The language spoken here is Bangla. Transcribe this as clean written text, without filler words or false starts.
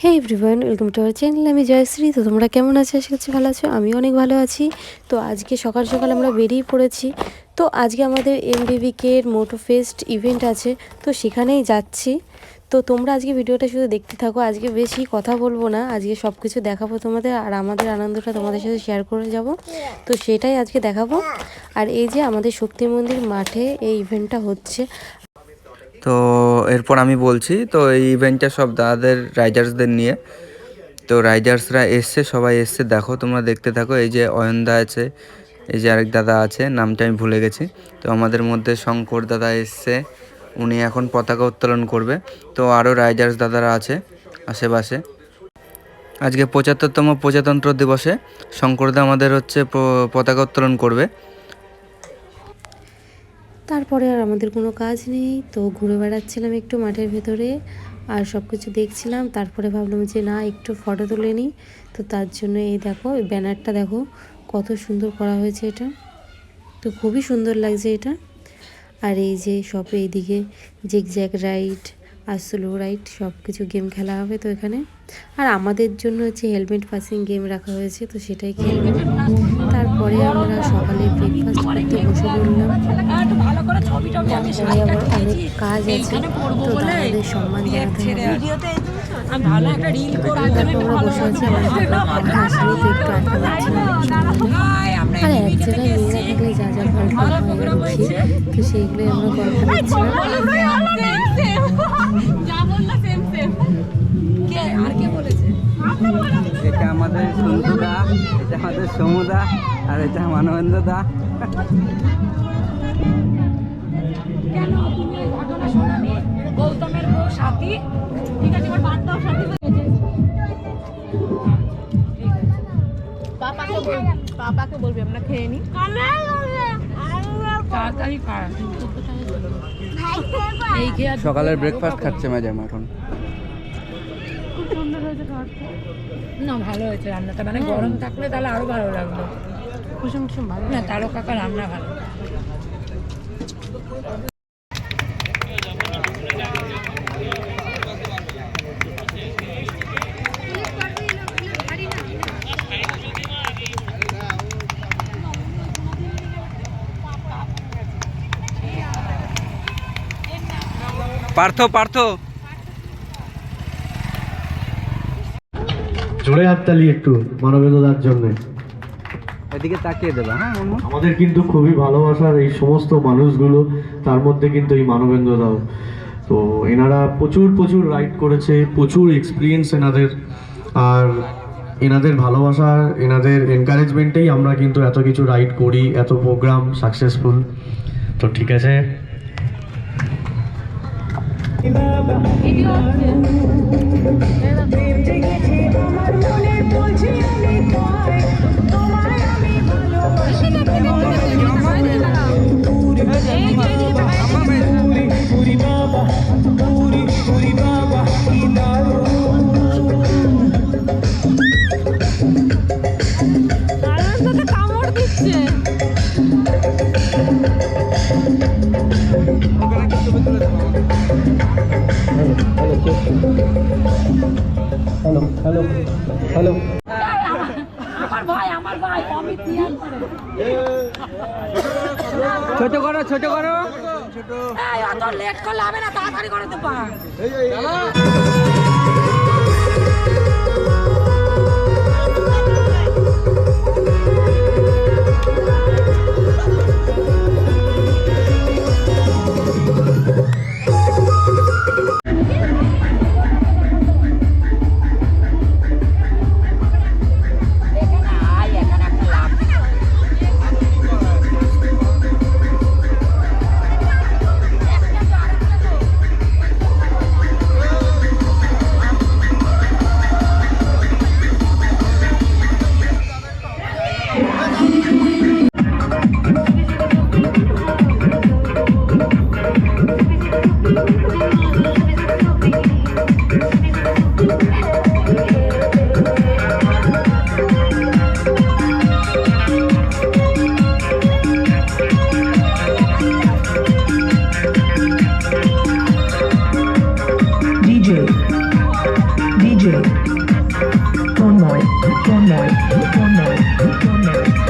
Hey everyone, welcome to our channel. আমি জয়শ্রী। তো তোমরা কেমন আছো? আশা করছি ভালো আছো। আমি অনেক ভালো আছি। তো আজকে সকাল সকাল আমরা বেরিয়ে পড়েছি। তো আজকে আমাদের এমবিবিকে এর মোটো ফেস্ট ইভেন্ট আছে, তো সেখানেই যাচ্ছি। তো তোমরা আজকে ভিডিওটা শুধু দেখতে থাকো। আজকে বেশি কথা বলবো না, আজকে সব কিছু দেখাবো তোমাদের, আর আমাদের আনন্দটা তোমাদের সাথে শেয়ার করে যাব। তো সেটাই আজকে দেখাবো। আর এই যে আমাদের শক্তি মন্দির মাঠে এই ইভেন্টটা হচ্ছে। তো এরপর আমি বলছি, তো এই ইভেন্টটা সব দাদাদের রাইডার্সদের নিয়ে। তো রাইডার্সরা এসছে, সবাই এসছে, দেখো তোমরা দেখতে থাকো। এই যে অয়নদা আছে, এই যে আরেক দাদা আছে, নামটা আমি ভুলে গেছি। তো আমাদের মধ্যে শঙ্কর দাদা এসছে, উনি এখন পতাকা উত্তোলন করবে। তো আরও রাইডার্স দাদারা আছে আশেপাশে। আজকে ৭৫তম প্রজাতন্ত্র দিবসে শঙ্করদা আমাদের হচ্ছে পতাকা উত্তোলন করবে। তারপরে আর আমাদের কোনো কাজ নেই, তো ঘুরে বেড়াচ্ছিলাম একটু মাঠের ভেতরে আর সব কিছু দেখছিলাম। তারপরে ভাবলাম যে না, একটু ফটো তুলে নিই। তো তার জন্য এই দেখো, এই ব্যানারটা দেখো কত সুন্দর করা হয়েছে এটা। তো খুবই সুন্দর লাগছে এটা। আর এই যে সব এইদিকে জিগজ্যাগ রাইড আর স্লো রাইড সব কিছু গেম খেলা হবে তো এখানে। আর আমাদের জন্য হচ্ছে হেলমেট পাসিং গেম রাখা হয়েছে, তো সেটাই খেলব। তারপরে আমরা সকালে ব্রেকফাস্ট করতে বসে পড়লাম। তারপরে আবার অনেক কাজ আছে, তো দাদাদের সম্মান জানাতে হবে। তারপর আমরা বসে আছি, আমাদের কথা আসলে তো একটু আটকা পাচ্ছিলাম। আর এক জায়গায় মেয়েরা থাকলে যা যা গল্প হয় দেখি, তো সেইগুলোই আমরা গল্প করছিলাম। এটা আমাদের সন্তুদা, এটা আমাদের সমুদা, আর এটা মানবেন্দ্রদা। কেন তুমি এই ঘটনা শোনানি? গৌতমের বউ সাথী, ঠিক আছে, এবার বাদ দাও সাথী। পাপাকে বলবি আমরা খেয়ে নি। তাড়াতাড়ি খায়। সকালের ব্রেকফাস্ট খাচ্ছে ম্যাডাম এখন। খুব সুন্দর হয়েছে খাবারটা। না, ভালো হয়েছে রান্নাটা, মানে গরম থাকলে তাহলে আরো ভালো লাগলো। কুসুম টুসুম ভালো না, তারও কাকা রান্না ভালো। পার্থ পার্থ জোরে হাততালি একটু মানবেন্দ্রদার জন্য। এদিকে তাকিয়ে দেবা। হ্যাঁ, আমাদের কিন্তু খুবই ভালোবাসার এই সমস্ত মানুষগুলো, তার মধ্যে কিন্তু এই মানবেন্দ্রদাও। তো এনারা প্রচুর প্রচুর রাইড করেছে, প্রচুর এক্সপিরিয়েন্স এনাদের। আর এনাদের ভালোবাসা, এনাদের এনকারেজমেন্টেই আমরা কিন্তু এত কিছু রাইড করি, এত প্রোগ্রাম সাকসেসফুল। তো ঠিক আছে, হ্যালো হ্যালো হ্যালো। আমার ভাই অমিত নিয়ান করে। ছোট করো ছোট করো। এই অত লেট করলে হবে না, তাড়াতাড়ি করে তো পা। DJ. Tonnoi, Tonnoi, Tonnoi, Tonnoi.